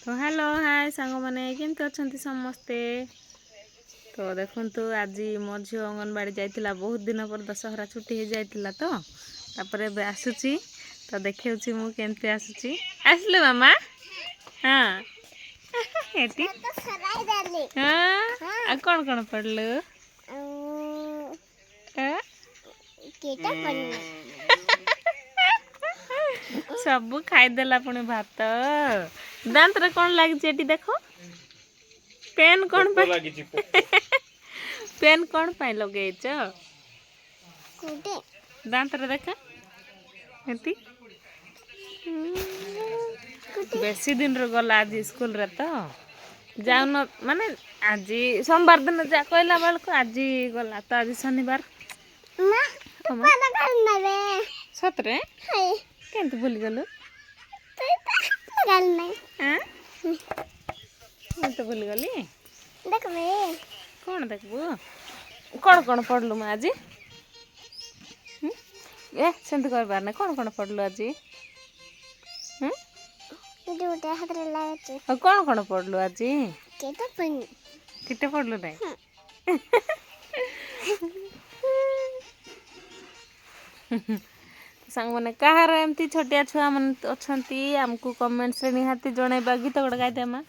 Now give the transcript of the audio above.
तो hello hi सांग मैंने केमती अच्छा समस्ते। तो देखु आज मो झील अंगनवाड़ी जाइला बहुत दिन पर दशहरा छुट्टी हो जाइला तो तापर आसूची तो देखे मुझे आसूची आसलु मामा। हाँ एटी हाँ कौन कौन पढ़लु सबू खाईदेला पुणी भात दांत रे कौन लगी देख पेन कौन पेन कौन पाई लगेच दांत रे देखा एटी बेसी दिन रो गला आज स्कूल रे तो जाऊन माने आज सोमवार दिन जा कहला बेल को आज गला तो आज शनिवार सतरे केंत भूली गलु तो भूली गली कौन देखबू कौन पढ़लु मैं आज ए सेंत करबार ना कौन पढ़लु आज कौन पढ़लु आज किते पढ़लु नहीं सांग मैंने कहार एमती छोटिया छुआ मन अच्छी आमको कमेंट्स रे निहाती जणैबा गीत गोटे गाइदेमा